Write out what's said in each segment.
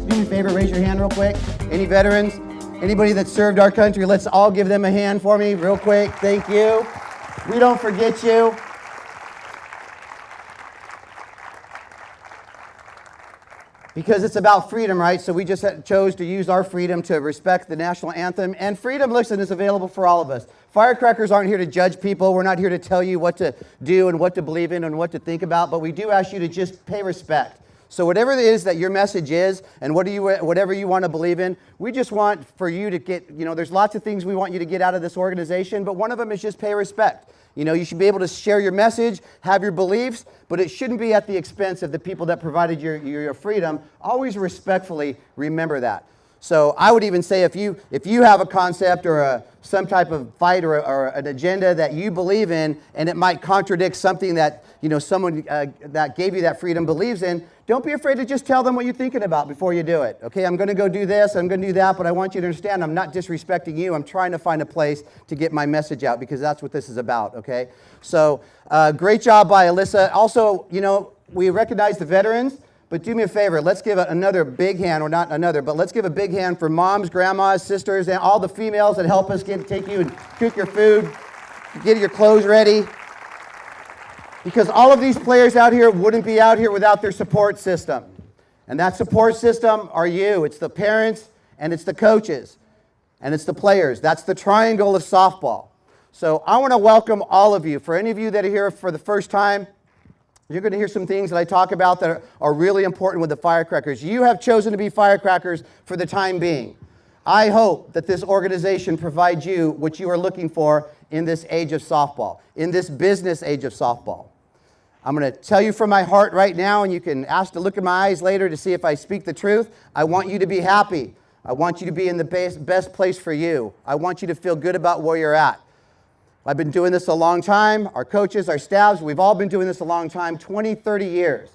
do me a favor, raise your hand real quick. Any veterans? Anybody that served our country? Let's all give them a hand for me real quick. Thank you. We don't forget you. Because it's about freedom, right? So we just chose to use our freedom to respect the national anthem. And freedom, listen, is available for all of us. Firecrackers aren't here to judge people. We're not here to tell you what to do and what to believe in and what to think about. But we do ask you to just pay respect. So whatever it is that your message is and whatever you want to believe in, we just want for you to get, there's lots of things we want you to get out of this organization. But one of them is just pay respect. You should be able to share your message, have your beliefs, but it shouldn't be at the expense of the people that provided your freedom. Always respectfully remember that. So I would even say if you have a concept or some type of fight or an agenda that you believe in and it might contradict something that someone that gave you that freedom believes in, don't be afraid to just tell them what you're thinking about before you do it. Okay, I'm going to go do this, I'm going to do that, but I want you to understand I'm not disrespecting you. I'm trying to find a place to get my message out because that's what this is about, okay? So great job by Alyssa. Also, we recognize the veterans, but do me a favor. Let's give another big hand, or not another, but let's give a big hand for moms, grandmas, sisters, and all the females that help us take you and cook your food, get your clothes ready. Because all of these players out here wouldn't be out here without their support system. And that support system are you. It's the parents, and it's the coaches, and it's the players. That's the triangle of softball. So I want to welcome all of you. For any of you that are here for the first time, you're going to hear some things that I talk about that are really important with the Firecrackers. You have chosen to be Firecrackers for the time being. I hope that this organization provides you what you are looking for in this age of softball, in this business age of softball. I'm going to tell you from my heart right now, and you can ask to look in my eyes later to see if I speak the truth. I want you to be happy. I want you to be in the best place for you. I want you to feel good about where you're at. I've been doing this a long time. Our coaches, our staffs, we've all been doing this a long time, 20, 30 years.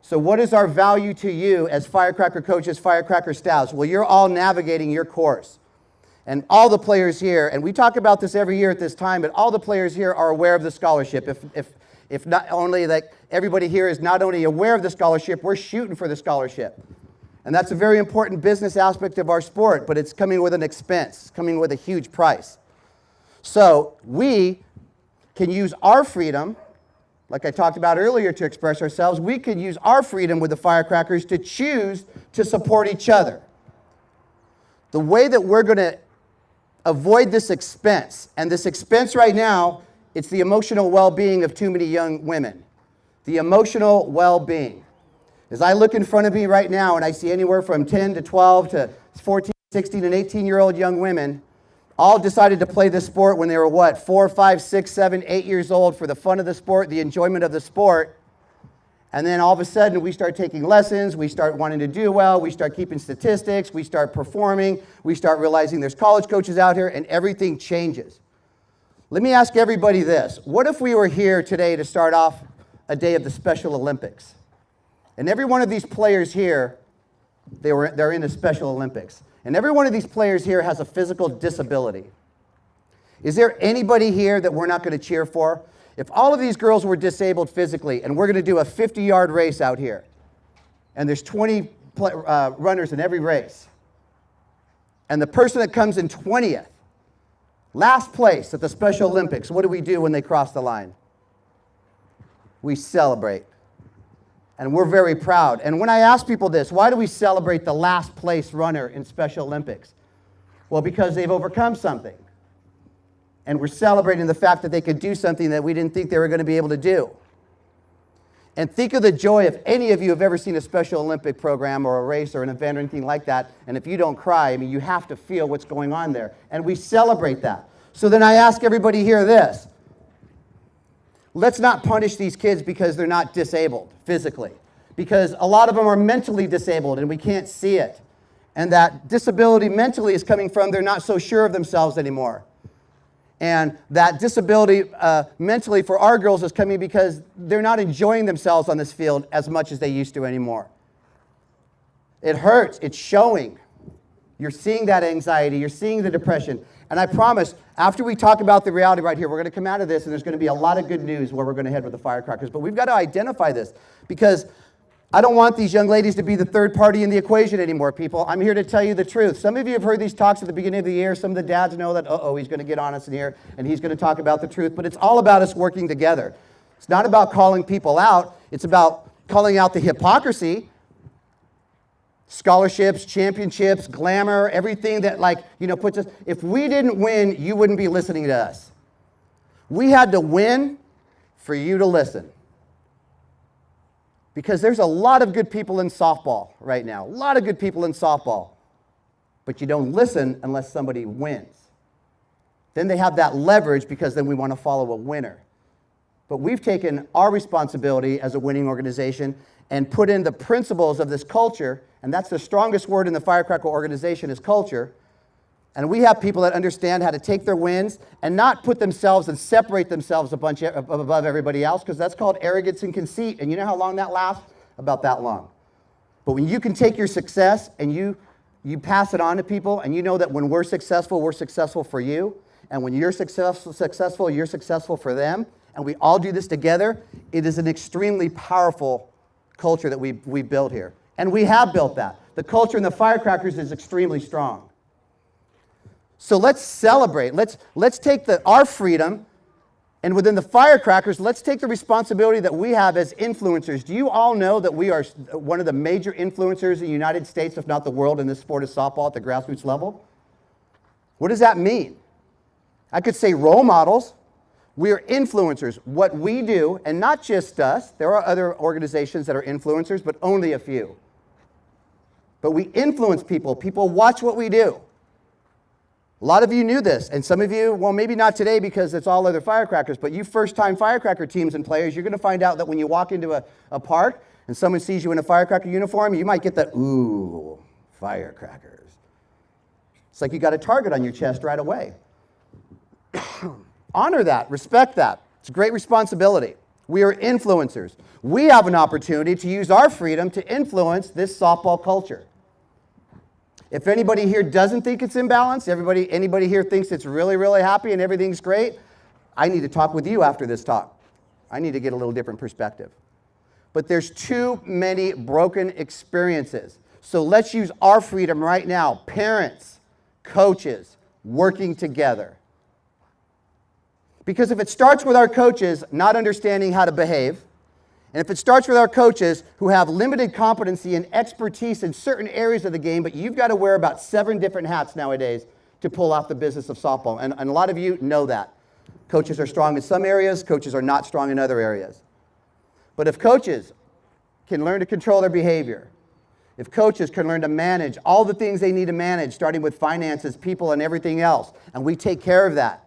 So what is our value to you as Firecracker coaches, Firecracker staffs? Well, you're all navigating your course. And all the players here, and we talk about this every year at this time, but all the players here are aware of the scholarship. If not only that everybody here is not only aware of the scholarship, we're shooting for the scholarship. And that's a very important business aspect of our sport, but it's coming with an expense, coming with a huge price. So we can use our freedom, like I talked about earlier, to express ourselves. We can use our freedom with the Firecrackers to choose to support each other. The way that we're going to avoid this expense, and this expense right now, it's the emotional well-being of too many young women. The emotional well-being. As I look in front of me right now and I see anywhere from 10 to 12 to 14, 16, and 18-year-old young women all decided to play this sport when they were 4, 5, 6, 7, 8 years old for the fun of the sport, the enjoyment of the sport. And then all of a sudden we start taking lessons, we start wanting to do well, we start keeping statistics, we start performing, we start realizing there's college coaches out here, and everything changes. Let me ask everybody this. What if we were here today to start off a day of the Special Olympics? And every one of these players here, they're in the Special Olympics. And every one of these players here has a physical disability. Is there anybody here that we're not going to cheer for? If all of these girls were disabled physically, and we're going to do a 50-yard race out here, and there's 20 runners in every race, and the person that comes in 20th, last place at the Special Olympics, what do we do when they cross the line? We celebrate. And we're very proud. And when I ask people this, why do we celebrate the last place runner in Special Olympics? Well, because they've overcome something. And we're celebrating the fact that they could do something that we didn't think they were going to be able to do. And think of the joy if any of you have ever seen a Special Olympic program or a race or an event or anything like that, and if you don't cry, you have to feel what's going on there. And we celebrate that. So then I ask everybody here this. Let's not punish these kids because they're not disabled physically. Because a lot of them are mentally disabled and we can't see it. And that disability mentally is coming from they're not so sure of themselves anymore. And that disability mentally for our girls is coming because they're not enjoying themselves on this field as much as they used to anymore. It hurts. It's showing. You're seeing that anxiety. You're seeing the depression. And I promise, after we talk about the reality right here, we're going to come out of this and there's going to be a lot of good news where we're going to head with the Firecrackers. But we've got to identify this because I don't want these young ladies to be the third party in the equation anymore, people. I'm here to tell you the truth. Some of you have heard these talks at the beginning of the year. Some of the dads know that, he's going to get on us in here, and he's going to talk about the truth. But it's all about us working together. It's not about calling people out. It's about calling out the hypocrisy, scholarships, championships, glamour, everything that puts us. If we didn't win, you wouldn't be listening to us. We had to win for you to listen. Because there's a lot of good people in softball right now. A lot of good people in softball. But you don't listen unless somebody wins. Then they have that leverage because then we want to follow a winner. But we've taken our responsibility as a winning organization and put in the principles of this culture, and that's the strongest word in the Firecracker organization is culture. And we have people that understand how to take their wins and not put themselves and separate themselves a bunch above everybody else, because that's called arrogance and conceit. And you know how long that lasts? About that long. But when you can take your success and you pass it on to people, and you know that when we're successful for you. And when you're successful, you're successful for them. And we all do this together. It is an extremely powerful culture that we built here. And we have built that. The culture in the Firecrackers is extremely strong. So let's celebrate. Let's take our freedom, and within the Firecrackers, let's take the responsibility that we have as influencers. Do you all know that we are one of the major influencers in the United States, if not the world, in this sport of softball at the grassroots level? What does that mean? I could say role models. We are influencers. What we do, and not just us, there are other organizations that are influencers, but only a few. But we influence people. People watch what we do. A lot of you knew this, and some of you, well, maybe not today because it's all other Firecrackers, but you first-time Firecracker teams and players, you're going to find out that when you walk into a park and someone sees you in a Firecracker uniform, you might get that, ooh, Firecrackers. It's like you got a target on your chest right away. Honor that, respect that. It's a great responsibility. We are influencers. We have an opportunity to use our freedom to influence this softball culture. If anybody here doesn't think it's imbalanced, anybody here thinks it's really, really happy and everything's great, I need to talk with you after this talk. I need to get a little different perspective. But there's too many broken experiences. So let's use our freedom right now. Parents, coaches, working together. Because if it starts with our coaches not understanding how to behave, and if it starts with our coaches who have limited competency and expertise in certain areas of the game, but you've got to wear about 7 different hats nowadays to pull off the business of softball. And a lot of you know that. Coaches are strong in some areas, coaches are not strong in other areas. But if coaches can learn to control their behavior, if coaches can learn to manage all the things they need to manage, starting with finances, people, and everything else, and we take care of that,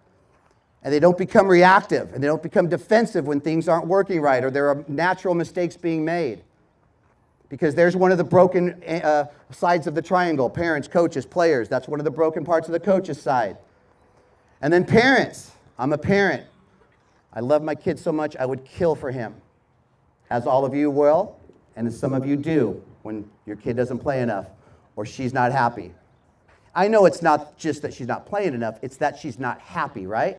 and they don't become reactive, and they don't become defensive when things aren't working right, or there are natural mistakes being made. Because there's one of the broken sides of the triangle. Parents, coaches, players. That's one of the broken parts of the coach's side. And then parents. I'm a parent. I love my kid so much, I would kill for him. As all of you will, and as some of you do, when your kid doesn't play enough, or she's not happy. I know it's not just that she's not playing enough, it's that she's not happy, right?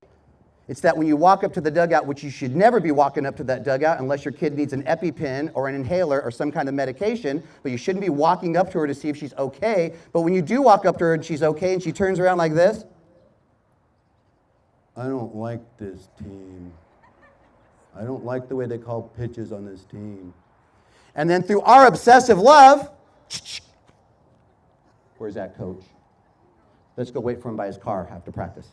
It's that when you walk up to the dugout, which you should never be walking up to that dugout unless your kid needs an EpiPen or an inhaler or some kind of medication, but you shouldn't be walking up to her to see if she's okay. But when you do walk up to her and she's okay and she turns around like this, I don't like this team. I don't like the way they call pitches on this team. And then through our obsessive love, where's that coach? Let's go wait for him by his car after practice.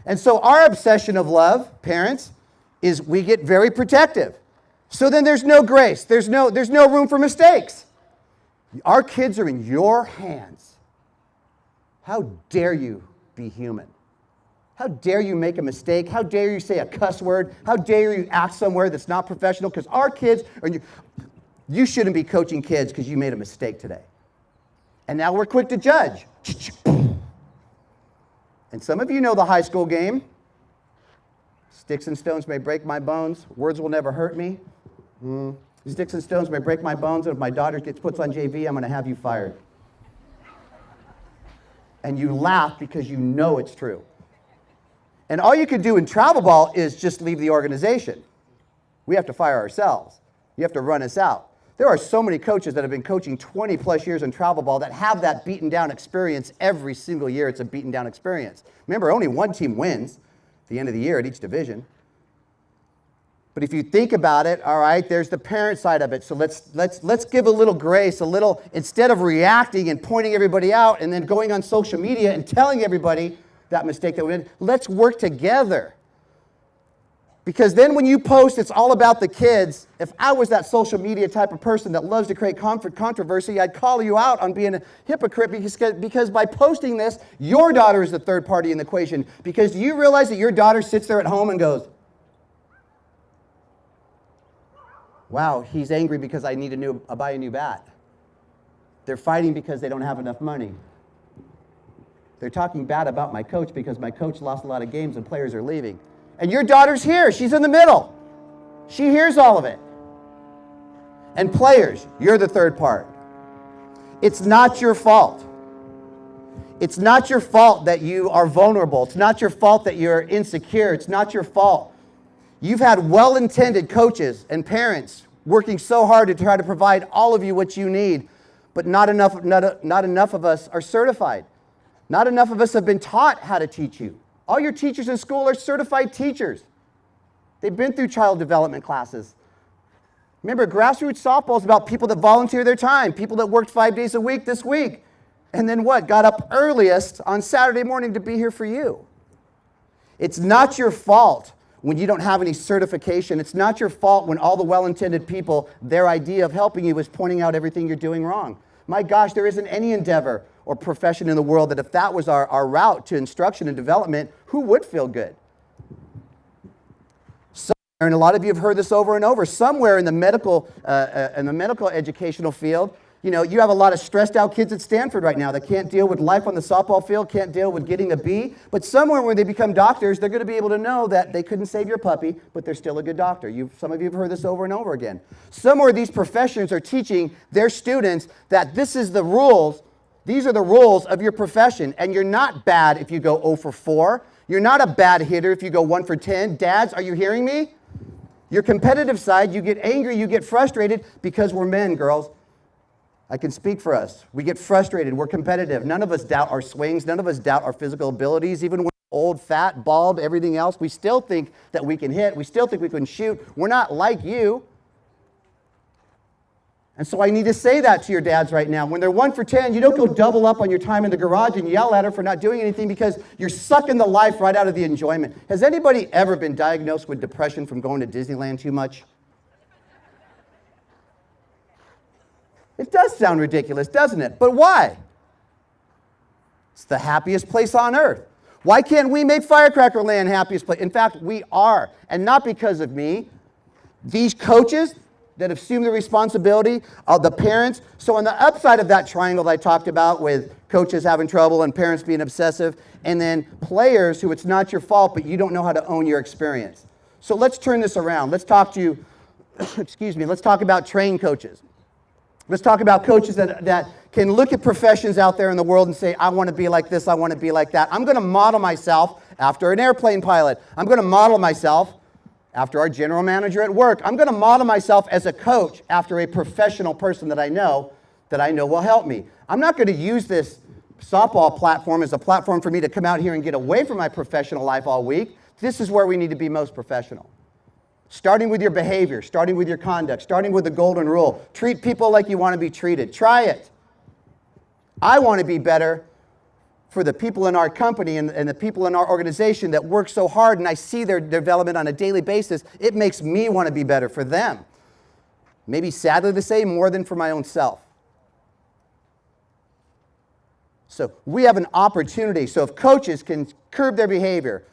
And so our obsession of love, parents, is we get very protective. So then there's no grace. There's no room for mistakes. Our kids are in your hands. How dare you be human? How dare you make a mistake? How dare you say a cuss word? How dare you act somewhere that's not professional? Because our kids are you shouldn't be coaching kids because you made a mistake today. And now we're quick to judge. And some of you know the high school game. Sticks and stones may break my bones. Words will never hurt me. Sticks and stones may break my bones. And if my daughter puts on JV, I'm going to have you fired. And you laugh because you know it's true. And all you can do in travel ball is just leave the organization. We have to fire ourselves. You have to run us out. There are so many coaches that have been coaching 20 plus years in travel ball that have that beaten down experience every single year. It's a beaten down experience. Remember, only one team wins at the end of the year at each division. But if you think about it, all right, there's the parent side of it. So let's give a little grace, a little, instead of reacting and pointing everybody out and then going on social media and telling everybody that mistake that we made, let's work together. Because then when you post, it's all about the kids. If I was that social media type of person that loves to create controversy, I'd call you out on being a hypocrite because by posting this, your daughter is the third party in the equation. Because you realize that your daughter sits there at home and goes, wow, he's angry because I need to buy a new bat. They're fighting because they don't have enough money. They're talking bad about my coach because my coach lost a lot of games and players are leaving. And your daughter's here. She's in the middle. She hears all of it. And players, you're the third part. It's not your fault. It's not your fault that you are vulnerable. It's not your fault that you're insecure. It's not your fault. You've had well-intended coaches and parents working so hard to try to provide all of you what you need, but not enough of us are certified. Not enough of us have been taught how to teach you. All your teachers in school are certified teachers. They've been through child development classes. Remember, grassroots softball is about people that volunteer their time, people that worked 5 days a week this week, and then what? Got up earliest on Saturday morning to be here for you. It's not your fault when you don't have any certification. It's not your fault when all the well-intended people, their idea of helping you is pointing out everything you're doing wrong. My gosh, there isn't any endeavor or profession in the world that if that was our route to instruction and development, who would feel good? Somewhere, and a lot of you have heard this over and over, somewhere in the medical educational field, you know, you have a lot of stressed out kids at Stanford right now that can't deal with life on the softball field, can't deal with getting a B, but somewhere when they become doctors, they're going to be able to know that they couldn't save your puppy, but they're still a good doctor. Some of you have heard this over and over again. Somewhere these professions are teaching their students that this is the rules. These are the rules of your profession, and you're not bad if you go 0 for 4. You're not a bad hitter if you go 1 for 10. Dads, are you hearing me? Your competitive side, you get angry, you get frustrated because we're men, girls. I can speak for us. We get frustrated. We're competitive. None of us doubt our swings. None of us doubt our physical abilities. Even when we're old, fat, bald, everything else, we still think that we can hit. We still think we can shoot. We're not like you. And so I need to say that to your dads right now. When they're 1 for 10, you don't go double up on your time in the garage and yell at her for not doing anything because you're sucking the life right out of the enjoyment. Has anybody ever been diagnosed with depression from going to Disneyland too much? It does sound ridiculous, doesn't it? But why? It's the happiest place on earth. Why can't we make Firecracker Land happiest place? In fact, we are. And not because of me. These coaches that assume the responsibility of the parents. So on the upside of that triangle that I talked about with coaches having trouble and parents being obsessive, and then players who it's not your fault, but you don't know how to own your experience. So let's turn this around. Let's talk to you, let's talk about trained coaches. Let's talk about coaches that can look at professions out there in the world and say, I want to be like this, I want to be like that. I'm going to model myself after an airplane pilot. I'm going to model myself after our general manager at work. I'm going to model myself as a coach after a professional person that I know will help me. I'm not going to use this softball platform as a platform for me to come out here and get away from my professional life all week. This is where we need to be most professional. Starting with your behavior, starting with your conduct, starting with the golden rule. Treat people like you want to be treated. Try it. I want to be better for the people in our company and the people in our organization that work so hard, and I see their development on a daily basis. It makes me want to be better for them. Maybe sadly to say, more than for my own self. So we have an opportunity. So if coaches can curb their behavior,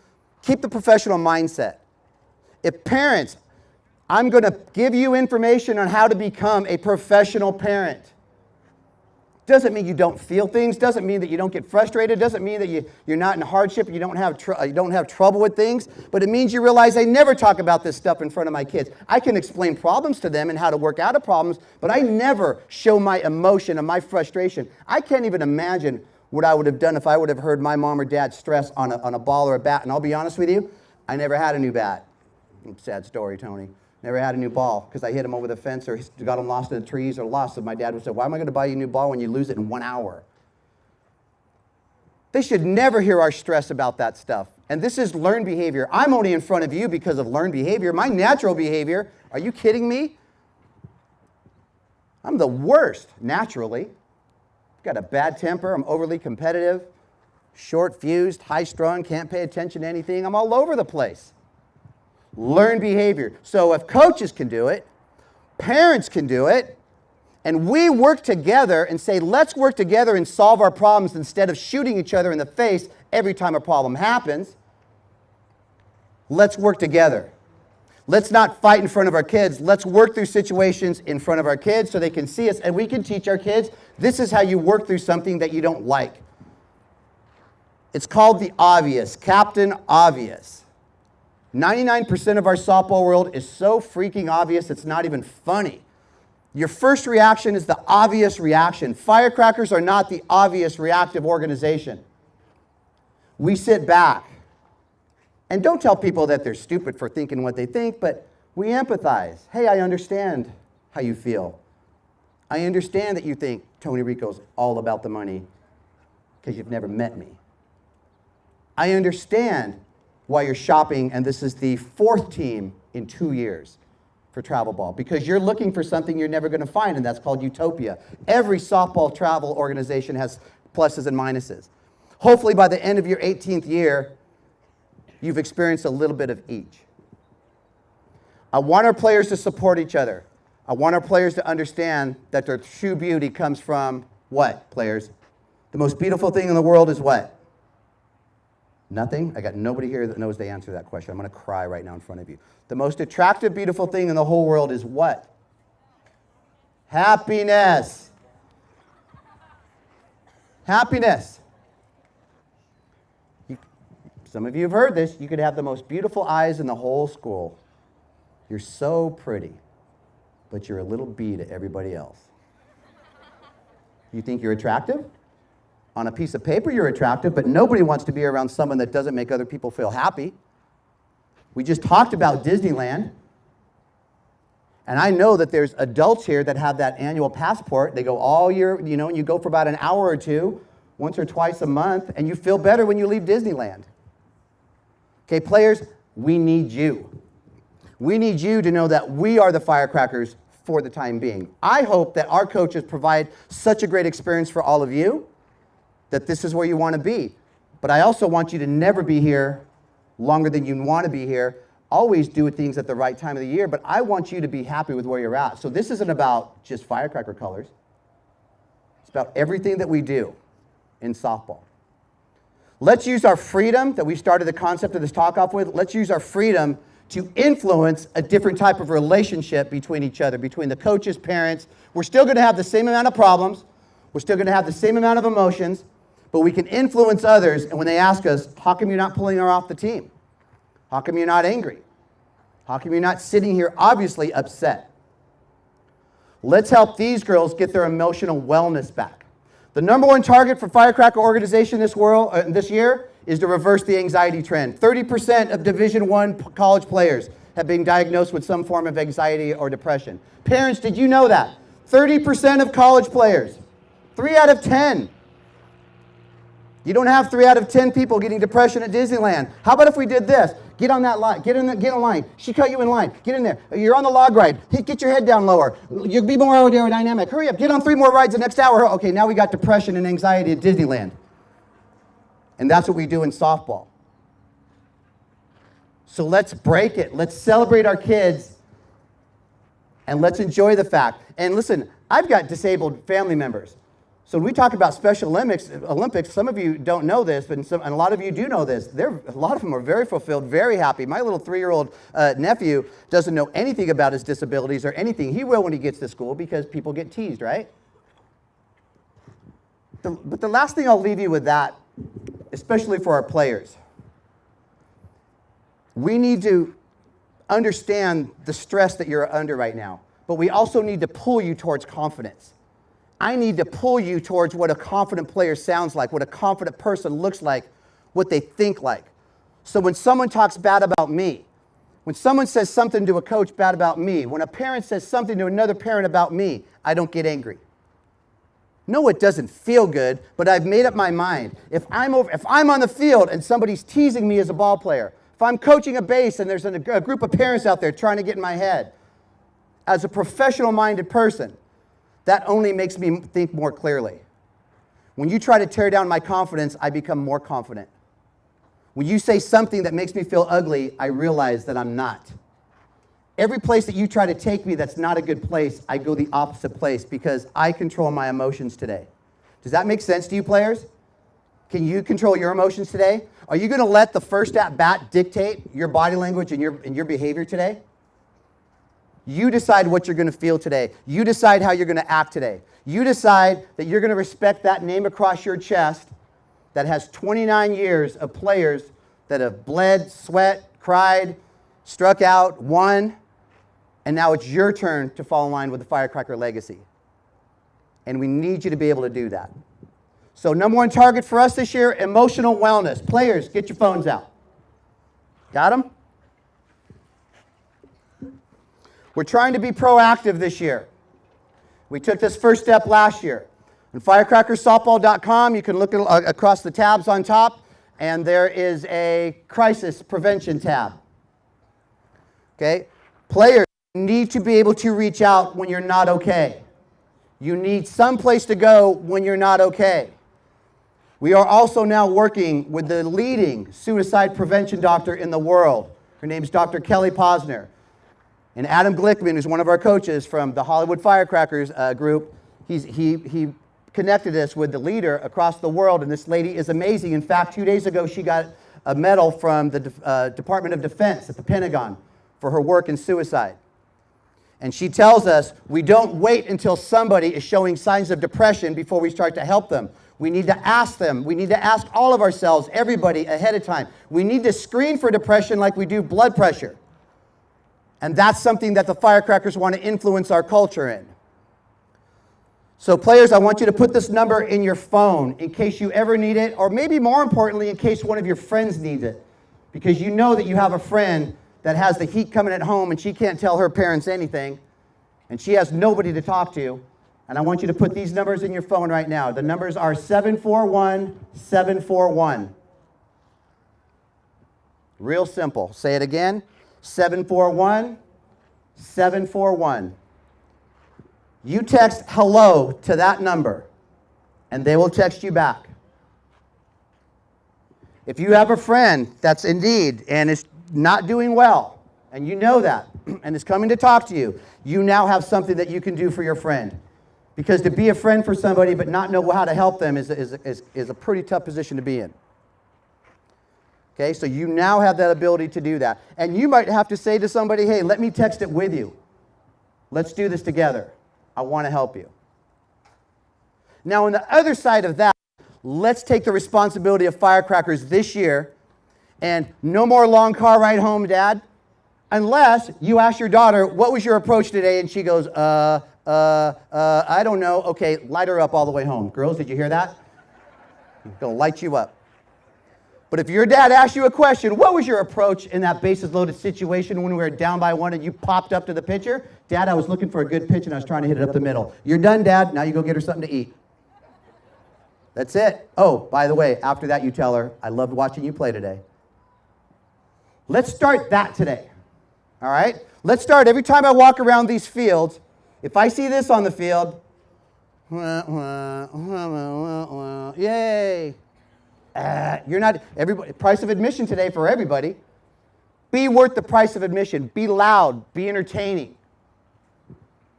keep the professional mindset. If parents, I'm going to give you information on how to become a professional parent. Doesn't mean you don't feel things. Doesn't mean that you don't get frustrated. Doesn't mean that you're not in hardship. You don't have trouble with things. But it means you realize I never talk about this stuff in front of my kids. I can explain problems to them and how to work out of problems, but I never show my emotion and my frustration. I can't even imagine what I would have done if I would have heard my mom or dad stress on a ball or a bat. And I'll be honest with you, I never had a new bat. Sad story, Tony. Never had a new ball because I hit him over the fence or got him lost in the trees or lost. So my dad would say, why am I going to buy you a new ball when you lose it in 1 hour? They should never hear our stress about that stuff. And this is learned behavior. I'm only in front of you because of learned behavior. My natural behavior, are you kidding me? I'm the worst, naturally. I've got a bad temper. I'm overly competitive, short-fused, high-strung, can't pay attention to anything. I'm all over the place. Learned behavior. So if coaches can do it, parents can do it, and we work together and say, let's work together and solve our problems instead of shooting each other in the face every time a problem happens. Let's work together. Let's not fight in front of our kids. Let's work through situations in front of our kids so they can see us and we can teach our kids, this is how you work through something that you don't like. It's called the obvious, Captain Obvious. 99% of our softball world is so freaking obvious it's not even funny. Your first reaction is the obvious reaction. Firecrackers are not the obvious reactive organization. We sit back. And don't tell people that they're stupid for thinking what they think, but we empathize. Hey, I understand how you feel. I understand that you think Tony Rico's all about the money because you've never met me. I understand why you're shopping, and this is the 4th team in 2 years for travel ball, because you're looking for something you're never going to find, and that's called utopia. Every softball travel organization has pluses and minuses. Hopefully by the end of your 18th year, you've experienced a little bit of each. I want our players to support each other. I want our players to understand that their true beauty comes from what, players? The most beautiful thing in the world is what? Nothing? I got nobody here that knows the answer to that question. I'm going to cry right now in front of you. The most attractive, beautiful thing in the whole world is what? Happiness. Happiness. Some of you have heard this. You could have the most beautiful eyes in the whole school. You're so pretty, but you're a little bee to everybody else. You think you're attractive? On a piece of paper, you're attractive, but nobody wants to be around someone that doesn't make other people feel happy. We just talked about Disneyland. And I know that there's adults here that have that annual passport. They go all year, and you go for about an hour or two, once or twice a month, and you feel better when you leave Disneyland. Okay, players, we need you. We need you to know that we are the firecrackers for the time being. I hope that our coaches provide such a great experience for all of you that this is where you want to be. But I also want you to never be here longer than you want to be here. Always do things at the right time of the year, but I want you to be happy with where you're at. So this isn't about just firecracker colors. It's about everything that we do in softball. Let's use our freedom that we started the concept of this talk off with. Let's use our freedom to influence a different type of relationship between each other, between the coaches, parents. We're still going to have the same amount of problems. We're still going to have the same amount of emotions, but we can influence others. And when they ask us, how come you're not pulling her off the team? How come you're not angry? How come you're not sitting here obviously upset? Let's help these girls get their emotional wellness back. The number one target for Firecracker organization this year is to reverse the anxiety trend. 30% of Division I college players have been diagnosed with some form of anxiety or depression. Parents, did you know that? 30% of college players, 3 out of 10. You don't have 3 out of 10 people getting depression at Disneyland. How about if we did this? Get on that line. Get in line. She cut you in line. Get in there. You're on the log ride. Get your head down lower. You'll be more aerodynamic. Hurry up. Get on 3 more rides the next hour. Okay, now we got depression and anxiety at Disneyland. And that's what we do in softball. So let's break it. Let's celebrate our kids. And let's enjoy the fact. And listen, I've got disabled family members. So when we talk about Special Olympics, some of you don't know this, and a lot of you do know this. A lot of them are very fulfilled, very happy. My little 3-year-old nephew doesn't know anything about his disabilities or anything. He will when he gets to school because people get teased, right? But the last thing I'll leave you with that, especially for our players, we need to understand the stress that you're under right now, but we also need to pull you towards confidence. I need to pull you towards what a confident player sounds like, what a confident person looks like, what they think like. So when someone talks bad about me, When someone says something to a coach bad about me, when a parent says something to another parent about me, I don't get angry. No, it doesn't feel good, but I've made up my mind. If I'm on the field and somebody's teasing me as a ball player, if I'm coaching a base and there's a group of parents out there trying to get in my head, as a professional-minded person, that only makes me think more clearly. When you try to tear down my confidence, I become more confident. When you say something that makes me feel ugly, I realize that I'm not. Every place that you try to take me that's not a good place, I go the opposite place because I control my emotions today. Does that make sense to you, players? Can you control your emotions today? Are you going to let the first at bat dictate your body language and your behavior today? You decide what you're going to feel today. You decide how you're going to act today. You decide that you're going to respect that name across your chest that has 29 years of players that have bled, sweat, cried, struck out, won, and now it's your turn to fall in line with the Firecracker legacy. And we need you to be able to do that. So number one target for us this year, emotional wellness. Players, get your phones out. Got them? We're trying to be proactive this year. We took this first step last year. On firecrackersoftball.com, you can look across the tabs on top, and there is a crisis prevention tab. Okay? Players need to be able to reach out when you're not okay. You need some place to go when you're not okay. We are also now working with the leading suicide prevention doctor in the world. Her name is Dr. Kelly Posner. And Adam Glickman, who's one of our coaches from the Hollywood Firecrackers group, he connected us with the leader across the world, and this lady is amazing. In fact, 2 days ago, she got a medal from the Department of Defense at the Pentagon for her work in suicide. And she tells us we don't wait until somebody is showing signs of depression before we start to help them. We need to ask them. We need to ask all of ourselves, everybody, ahead of time. We need to screen for depression like we do blood pressure. And that's something that the Firecrackers want to influence our culture in. So players, I want you to put this number in your phone in case you ever need it, or maybe more importantly, in case one of your friends needs it. Because you know that you have a friend that has the heat coming at home and she can't tell her parents anything, and she has nobody to talk to. And I want you to put these numbers in your phone right now. The numbers are 741-741. Real simple. Say it again. 741-741. You text hello to that number, and they will text you back. If you have a friend that's in need and is not doing well, and you know that, and is coming to talk to you, you now have something that you can do for your friend. Because to be a friend for somebody but not know how to help them is a pretty tough position to be in. Okay, so you now have that ability to do that. And you might have to say to somebody, hey, let me text it with you. Let's do this together. I want to help you. Now, on the other side of that, let's take the responsibility of Firecrackers this year, and no more long car ride home, Dad, unless you ask your daughter, what was your approach today? And she goes, I don't know. Okay, light her up all the way home. Girls, did you hear that? I'm going to light you up. But if your dad asked you a question, what was your approach in that bases loaded situation when we were down by one and you popped up to the pitcher? Dad, I was looking for a good pitch and I was trying to hit it up the middle. You're done, Dad. Now you go get her something to eat. That's it. Oh, by the way, after that you tell her, I loved watching you play today. Let's start that today. All right? Let's start every time I walk around these fields. If I see this on the field, yay. You're not, everybody, price of admission today for everybody. Be worth the price of admission. Be loud. Be entertaining.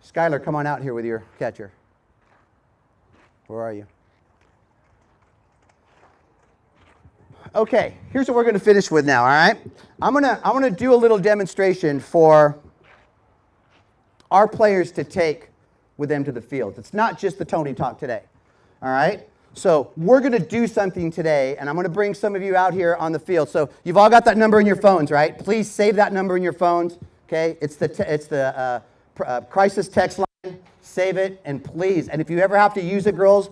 Skylar, come on out here with your catcher. Where are you? Okay, here's what we're going to finish with now, all right? I'm gonna do a little demonstration for our players to take with them to the field. It's not just the Tony talk today, all right? So we're going to do something today, and I'm going to bring some of you out here on the field. So you've all got that number in your phones, right? Please save that number in your phones, okay? It's the crisis text line. Save it, and please, and if you ever have to use it, girls,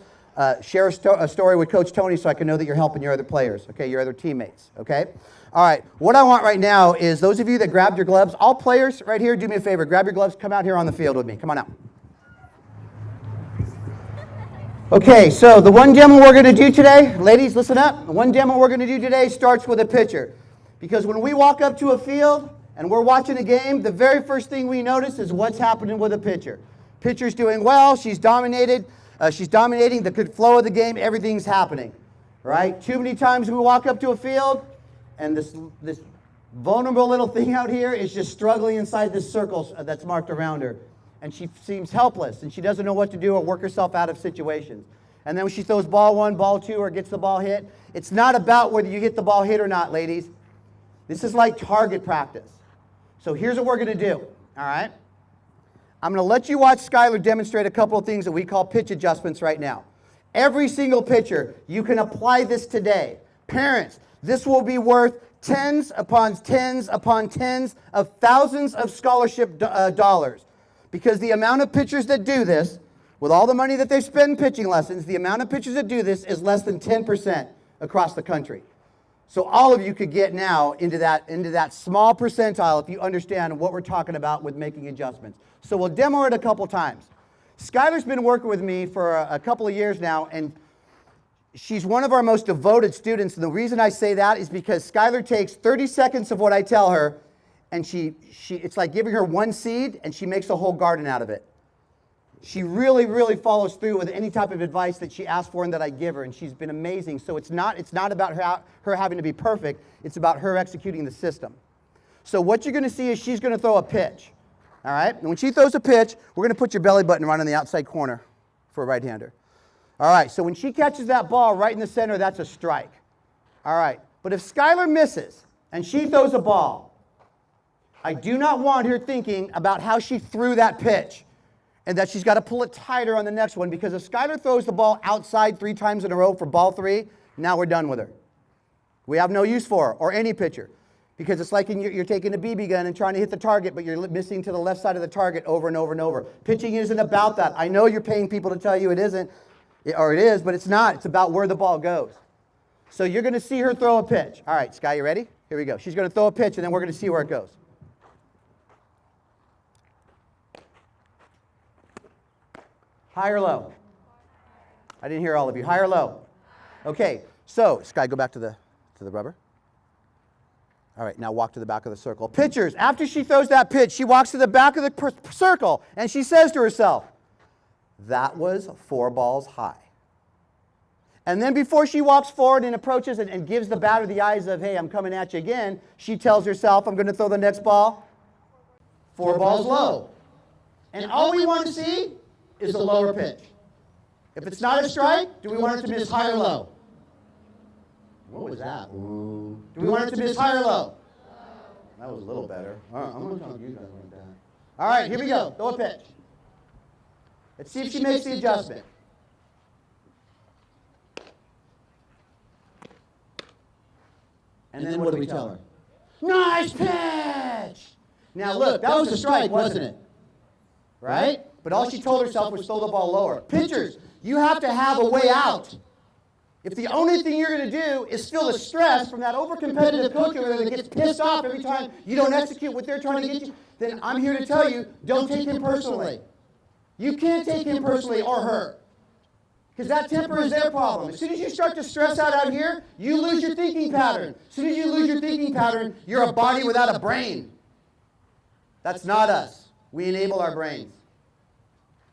share a story with Coach Tony so I can know that you're helping your other players, okay, your other teammates, okay? All right, what I want right now is those of you that grabbed your gloves, all players right here, do me a favor, grab your gloves, come out here on the field with me. Come on out. Okay, so the one demo we're going to do today, ladies, listen up. The one demo we're going to do today starts with a pitcher. Because when we walk up to a field and we're watching a game, the very first thing we notice is what's happening with a pitcher. Pitcher's doing well, she's dominating the good flow of the game, everything's happening, right? Too many times we walk up to a field and this vulnerable little thing out here is just struggling inside this circle that's marked around her. And she seems helpless, and she doesn't know what to do or work herself out of situations. And then when she throws ball one, ball two, or gets the ball hit, it's not about whether you get the ball hit or not, ladies. This is like target practice. So here's what we're going to do, all right? I'm going to let you watch Skylar demonstrate a couple of things that we call pitch adjustments right now. Every single pitcher, you can apply this today. Parents, this will be worth tens upon tens upon tens of thousands of scholarship dollars. Because the amount of pitchers that do this, with all the money that they spend in pitching lessons, the amount of pitchers that do this is less than 10% across the country. So all of you could get now into that small percentile if you understand what we're talking about with making adjustments. So we'll demo it a couple times. Skylar's been working with me for a couple of years now, and she's one of our most devoted students. And the reason I say that is because Skylar takes 30 seconds of what I tell her, and it's like giving her one seed, and she makes a whole garden out of it. She really, really follows through with any type of advice that she asks for and that I give her, and she's been amazing. So it's not about her having to be perfect. It's about her executing the system. So what you're going to see is she's going to throw a pitch. All right? And when she throws a pitch, we're going to put your belly button right on the outside corner for a right-hander. All right, so when she catches that ball right in the center, that's a strike. All right, but if Skylar misses and she throws a ball, I do not want her thinking about how she threw that pitch and that she's got to pull it tighter on the next one, because if Skylar throws the ball outside 3 times in a row for ball 3, now we're done with her. We have no use for her or any pitcher, because it's like you're taking a BB gun and trying to hit the target, but you're missing to the left side of the target over and over and over. Pitching isn't about that. I know you're paying people to tell you it isn't, or it is, but it's not. It's about where the ball goes. So you're going to see her throw a pitch. All right, Sky, you ready? Here we go. She's going to throw a pitch, and then we're going to see where it goes. High or low? I didn't hear all of you. High or low? Okay, so Sky, go back to the rubber. All right, now walk to the back of the circle. Pitchers, after she throws that pitch, she walks to the back of the circle, and she says to herself, that was 4 balls high. And then before she walks forward and approaches and gives the batter the eyes of, hey, I'm coming at you again, she tells herself, I'm going to throw the next ball 4 balls low. And all we want to see is the lower pitch. If it's not a strike, do we want it to miss high or low? What was that? Ooh. Do we want it to miss high or low? That was a little better. I'm going to talk to you guys like that. All right, here we go. Throw a pitch. Let's see if she makes the adjustment. And then what do we tell her? Nice pitch! Now look, that was a strike, wasn't it? Right? But all she told herself was throw the ball lower. Pitchers, you have to have a way out. If the only thing you're going to do is feel the stress from that over-competitive coach over there that gets pissed off every time you don't execute what they're trying to get you, then I'm here to tell you, don't take him personally. You can't take him personally or her, because that temper is their problem. As soon as you start to stress out here, you lose your thinking pattern. As soon as you lose your thinking pattern, you're a body without a brain. That's not us. We enable our brains.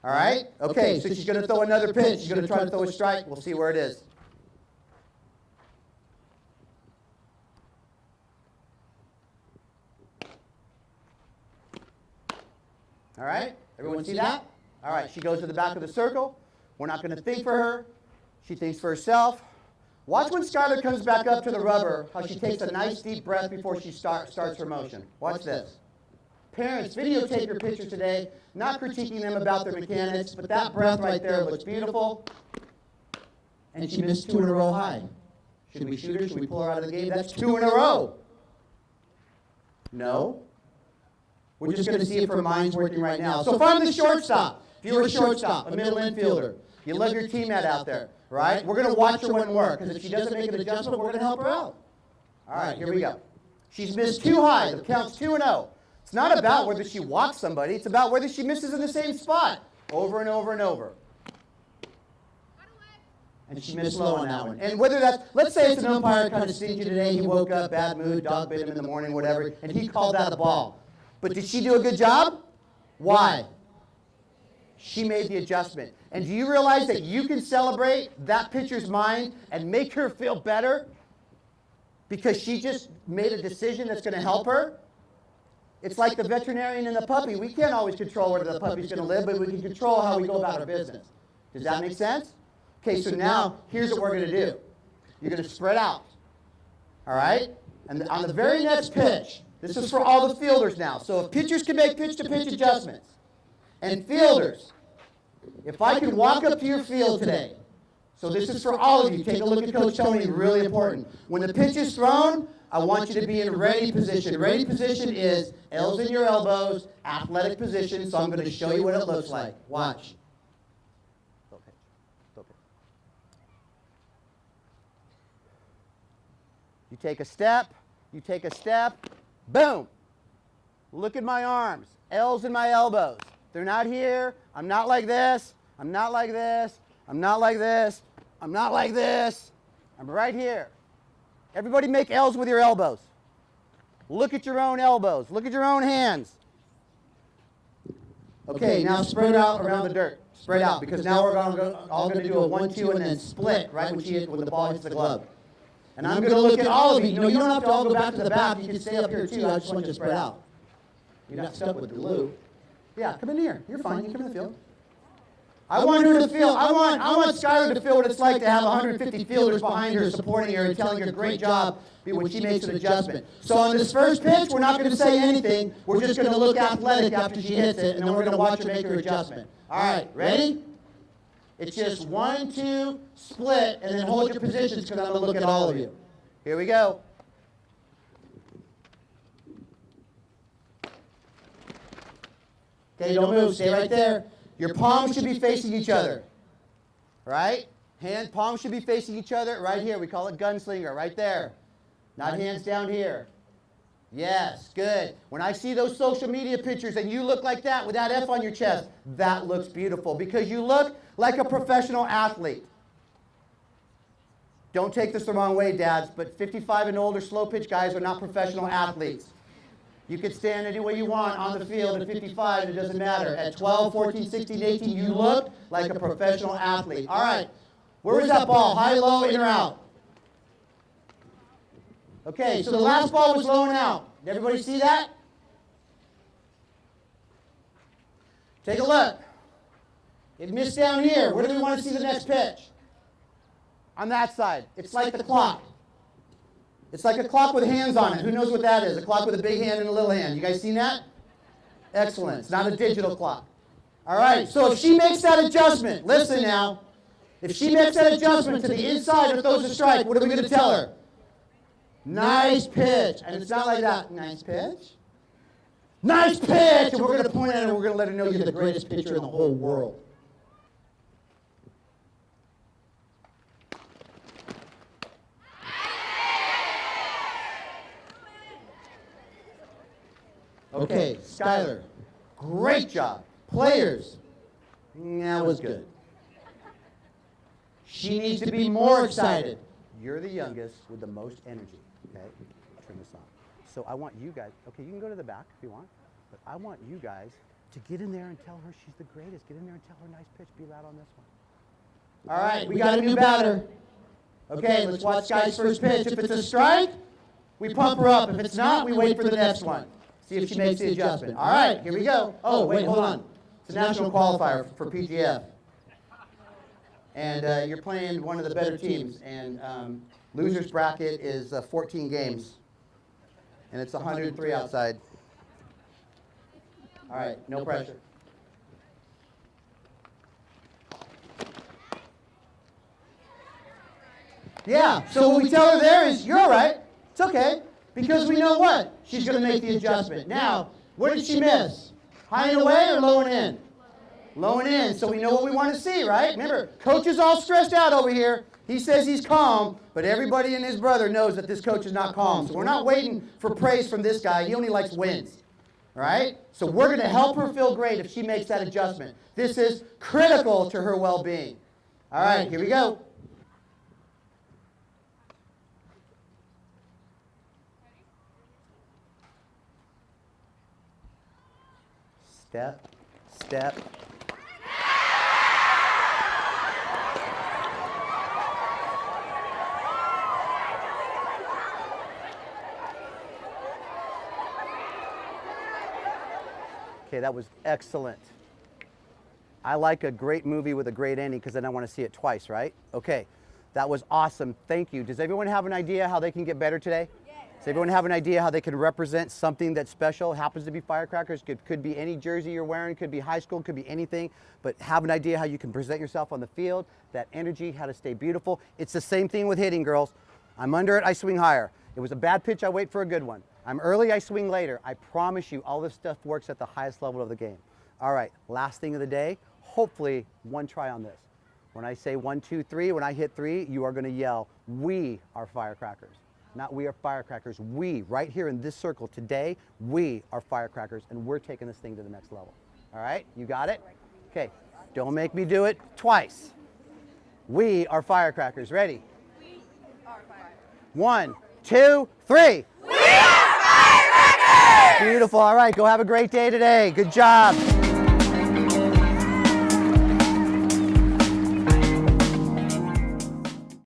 All right? Okay, so she's going to throw another pitch. She's going to try to throw a strike. We'll see where it is. All right? Everyone see that? All right, she goes to the back of the circle. We're not going to think for her. She thinks for herself. Watch when Skylar comes back up to the rubber, how she takes a nice deep breath before she starts her motion. Watch this. Parents, videotape your pitcher today, not critiquing them about their mechanics, but that breath right there looks beautiful. And she missed 2 in a row high. Should we shoot her? Should we pull her out of the game? That's 2 in a row. No. We're just going to see if her mind's working right now. So find the shortstop. If you're a shortstop, a middle infielder, You love your teammate out there, right? We're going to watch her when work, because if she doesn't make an adjustment, we're going to help her out. All right, here we go. She's missed 2 high. The count's 2-0. It's not about whether she walks somebody. It's about whether she misses in the same spot over and over and over. And she missed low on that one. And whether that's, let's say it's an umpire kind of stingy today. He woke up, bad mood, dog bit him in the morning, whatever, and he called that a ball. But did she do a good job? Why? She made the adjustment. And do you realize that you can celebrate that pitcher's mind and make her feel better because she just made a decision that's going to help her? It's like the veterinarian and the puppy. We can't always control where the puppy's going to live, but we can control how we go about our business. Does that make sense? Okay, so now here's what we're going to do. You're going to spread out. All right? And on the very next pitch, this is for all the fielders now. So if pitchers can make pitch-to-pitch adjustments, and fielders, if I can walk up to your field today, so this is for all of you. Take a look at Coach Tony, really important. When the pitch is thrown, I want you to be in ready position. Ready position is L's in your elbows, athletic position, so I'm going to show you what it looks like. Watch. You take a step, boom. Look at my arms, L's in my elbows. They're not here. I'm not like this. I'm not like this. I'm not like this. I'm not like this. I'm right here. Everybody make L's with your elbows. Look at your own elbows. Look at your own hands. Okay, now spread out around the dirt. Spread out, because now we're all going to do a 1-2 and then split, right, when the ball hits the glove. And I'm going to look at all of you. You don't have to all go back to the back. You can stay up here, too. I just want you to spread out. You're not stuck with glue. Yeah, come in here. You're fine. You come in the field. I want her to feel, I want Skylar to feel what it's like to have 150 fielders behind her, supporting her and telling her great job when she makes an adjustment. So on this first pitch, we're not going to say anything. We're just going to look athletic after she hits it, and then we're going to watch her make her adjustment. All right, ready? It's just 1-2, split, and then hold your positions, because I'm going to look at all of you. Here we go. Okay, don't move. Stay right there. Your palms should be facing each other, right? Palms should be facing each other right here. We call it gunslinger, right there. Not hands down here. Yes, good. When I see those social media pictures and you look like that with that F on your chest, that looks beautiful, because you look like a professional athlete. Don't take this the wrong way, dads, but 55 and older slow pitch guys are not professional athletes. You can stand any way you want on the field at 55, it doesn't matter. At 12, 14, 16, 18, you look like a professional athlete. All right, where was that ball? High, low, in or out? Okay, so the last ball was low and out. Did everybody see that? Take a look. It missed down here. Where do we want to see the next pitch? On that side. It's like the clock. It's like a clock with hands on it. Who knows what that is? A clock with a big hand and a little hand. You guys seen that? Excellent. It's not a digital clock. All right, so if she makes that adjustment, listen now. If she makes that adjustment to the inside or throws a strike, what are we going to tell her? Nice pitch. And it's not like that. Nice pitch. Nice pitch. And we're going to point at her and we're going to let her know you're the greatest pitcher in the whole world. Okay, Skylar, great job. Players, that was good. She needs to be more excited. You're the youngest with the most energy, okay? Turn this on. So I want you guys, okay, you can go to the back if you want, but I want you guys to get in there and tell her she's the greatest. Get in there and tell her nice pitch. Be loud on this one. All right, we got a new batter. Okay, let's watch Sky's first pitch. If it's a strike, we pump her up. If it's not, we wait for the next one. See if she makes the adjustment. All right, here we go. Oh, wait, hold on. It's a national qualifier for PGF. And you're playing one of the better teams. And loser's bracket is 14 games. And it's 103 outside. All right, no pressure. Yeah, so what we tell her there is, you're all right. It's okay. Because we know what? She's going to make the adjustment. Now, where did she miss? High and away or low and in? Lowing in so we know what we want to see, right? Remember, coach is all stressed out over here. He says he's calm, but everybody and his brother knows that this coach is not calm. So we're not waiting for praise from this guy. He only likes wins, right? So we're going to help her feel great if she makes that adjustment. This is critical to her well-being. All right, here we go. Step, step. Okay, that was excellent. I like a great movie with a great ending because then I want to see it twice, right? Okay, that was awesome. Thank you. Does everyone have an idea how they can get better today? Does everyone have an idea how they can represent something that's special? Happens to be firecrackers. Could be any jersey you're wearing, could be high school, could be anything. But have an idea how you can present yourself on the field, that energy, how to stay beautiful. It's the same thing with hitting, girls. I'm under it, I swing higher. It was a bad pitch, I wait for a good one. I'm early, I swing later. I promise you, all this stuff works at the highest level of the game. All right, last thing of the day, hopefully one try on this. When I say 1, 2, 3, when I hit 3, you are gonna yell, "We are firecrackers." Not "we are firecrackers." We, right here in this circle today, we are firecrackers, and we're taking this thing to the next level. All right, you got it? Okay, don't make me do it twice. We are firecrackers. Ready? We are firecrackers. 1, 2, 3. We are firecrackers! Beautiful. All right, go have a great day today. Good job.